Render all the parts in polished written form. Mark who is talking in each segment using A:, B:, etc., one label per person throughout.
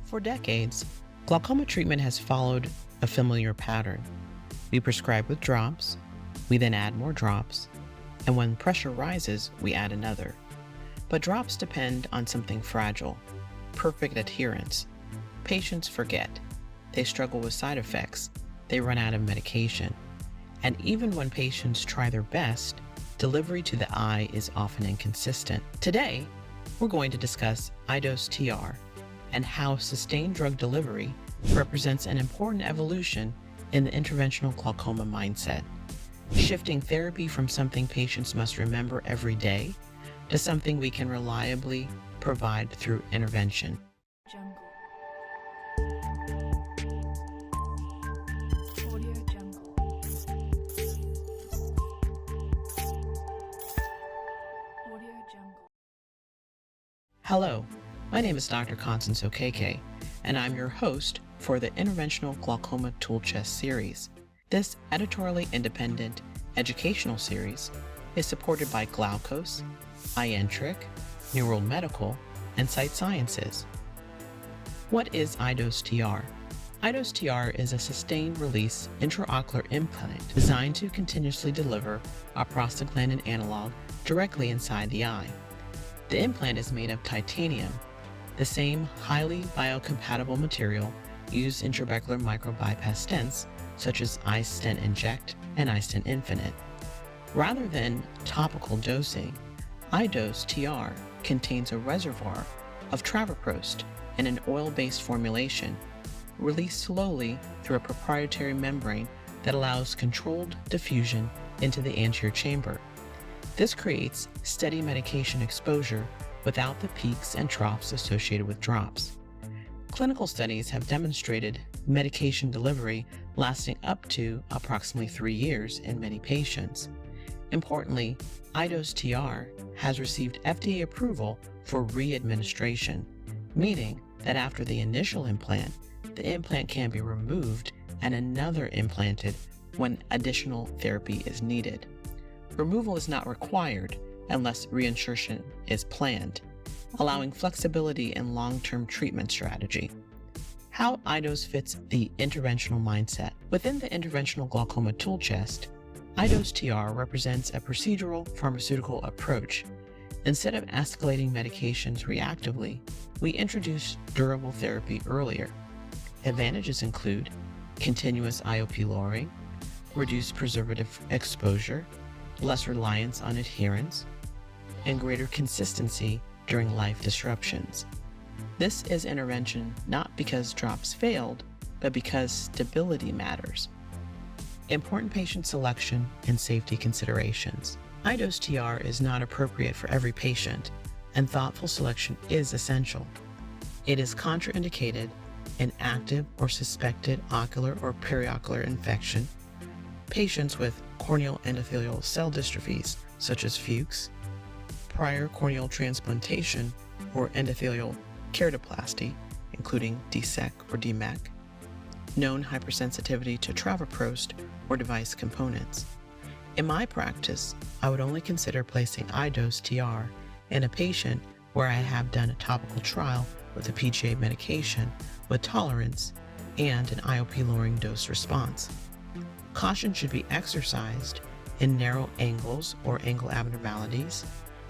A: For decades, glaucoma treatment has followed a familiar pattern. We prescribe with drops, we then add more drops, and when pressure rises, we add another. But drops depend on something fragile: perfect adherence. Patients forget. They struggle with side effects. They run out of medication. And even when patients try their best, delivery to the eye is often inconsistent. Today, we're going to discuss iDose TR and how sustained drug delivery represents an important evolution in the interventional glaucoma mindset, shifting therapy from something patients must remember every day to something we can reliably provide through intervention. Hello, my name is Dr. Constance Okeke, and I'm your host for the Interventional Glaucoma Tool Chest series. This editorially independent educational series is supported by Glaukos, iEntric, New World Medical, and Sight Sciences. What is iDose TR? iDose TR is a sustained release intraocular implant designed to continuously deliver a prostaglandin analog directly inside the eye. The implant is made of titanium, the same highly biocompatible material used in trabecular microbypass stents such as iStent Inject and iStent Infinite. Rather than topical dosing, iDose TR contains a reservoir of travoprost in an oil-based formulation released slowly through a proprietary membrane that allows controlled diffusion into the anterior chamber. This creates steady medication exposure without the peaks and troughs associated with drops. Clinical studies have demonstrated medication delivery lasting up to approximately 3 years in many patients. Importantly, iDose TR has received FDA approval for re-administration, meaning that after the initial implant, the implant can be removed and another implanted when additional therapy is needed. Removal is not required unless reinsertion is planned, allowing flexibility in long-term treatment strategy. How iDose fits the interventional mindset. Within the Interventional Glaucoma Tool Chest, iDose TR represents a procedural pharmaceutical approach. Instead of escalating medications reactively, we introduce durable therapy earlier. Advantages include continuous IOP lowering, reduced preservative exposure, less reliance on adherence, and greater consistency during life disruptions. This is intervention not because drops failed, but because stability matters. Important patient selection and safety considerations. iDose TR is not appropriate for every patient, and thoughtful selection is essential. It is contraindicated in active or suspected ocular or periocular infection, patients with corneal endothelial cell dystrophies such as Fuchs, prior corneal transplantation or endothelial keratoplasty, including DSEC or DMEC, known hypersensitivity to travoprost or device components. In my practice, I would only consider placing iDose TR in a patient where I have done a topical trial with a PGA medication with tolerance and an IOP-lowering dose response. Caution should be exercised in narrow angles or angle abnormalities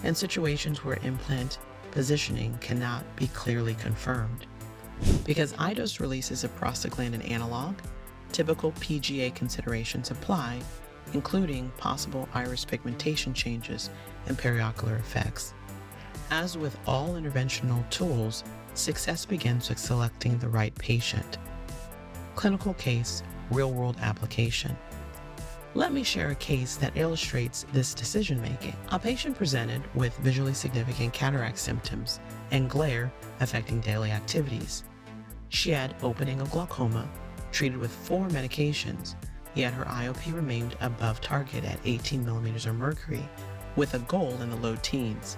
A: and situations where implant positioning cannot be clearly confirmed. Because iDose releases a prostaglandin analog, typical PGA considerations apply, including possible iris pigmentation changes and periocular effects. As with all interventional tools, success begins with selecting the right patient. Clinical case, real-world application. Let me share a case that illustrates this decision-making. A patient presented with visually significant cataract symptoms and glare affecting daily activities. She had opening of glaucoma, treated with 4 medications, yet her IOP remained above target at 18 millimeters of mercury, with a goal in the low teens.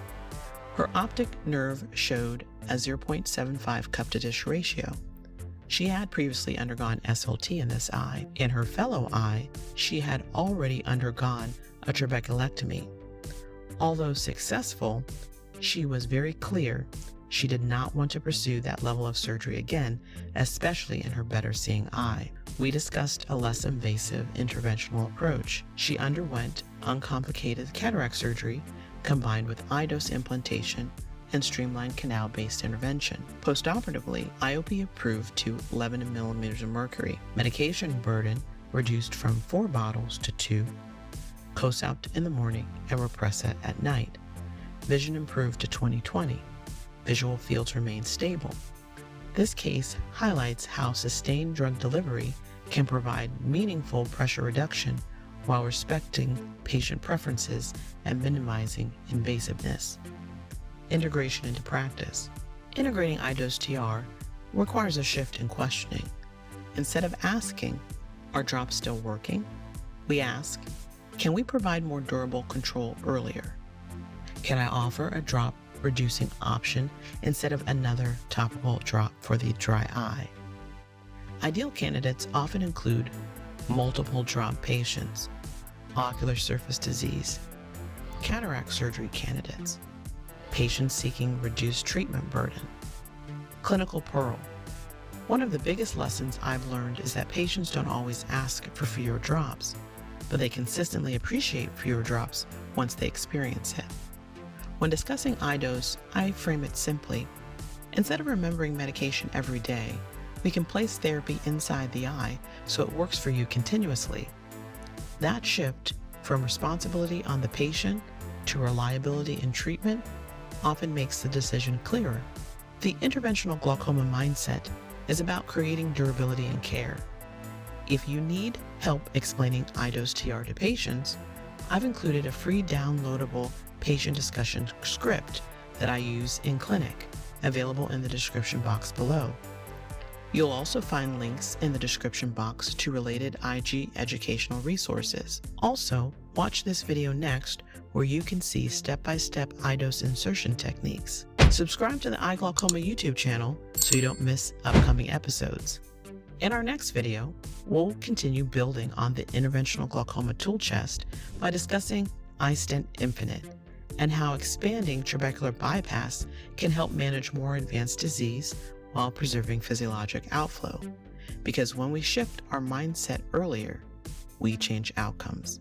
A: Her optic nerve showed a 0.75 cup-to-dish ratio. She had previously undergone SLT in this eye. In her fellow eye, she had already undergone a trabeculectomy. Although successful, she was very clear she did not want to pursue that level of surgery again, especially in her better seeing eye. We discussed a less invasive interventional approach. She underwent uncomplicated cataract surgery combined with iDose implantation and streamlined canal-based intervention. Postoperatively, IOP improved to 11 mm of mercury. Medication burden reduced from 4 bottles to 2, Cosapt in the morning and Repressa at night. Vision improved to 20/20. Visual fields remain stable. This case highlights how sustained drug delivery can provide meaningful pressure reduction while respecting patient preferences and minimizing invasiveness. Integration into practice. Integrating iDose TR requires a shift in questioning. Instead of asking, "Are drops still working?" we ask, "Can we provide more durable control earlier? Can I offer a drop reducing option instead of another topical drop for the dry eye?" Ideal candidates often include multiple drop patients, ocular surface disease, cataract surgery candidates, patients seeking reduced treatment burden, clinical pearl. One of the biggest lessons I've learned is that patients don't always ask for fewer drops, but they consistently appreciate fewer drops once they experience it. When discussing iDose, I frame it simply. Instead of remembering medication every day, we can place therapy inside the eye so it works for you continuously. That shift from responsibility on the patient to reliability in treatment often makes the decision clearer. The interventional glaucoma mindset is about creating durability in care. If you need help explaining iDose TR to patients, I've included a free downloadable patient discussion script that I use in clinic, available in the description box below. You'll also find links in the description box to related IG educational resources. Also, watch this video next where you can see step-by-step iDose insertion techniques. Subscribe to the iGlaucoma YouTube channel so you don't miss upcoming episodes. In our next video, we'll continue building on the Interventional Glaucoma Tool Chest by discussing iStent Infinite and how expanding trabecular bypass can help manage more advanced disease while preserving physiologic outflow. Because when we shift our mindset earlier, we change outcomes.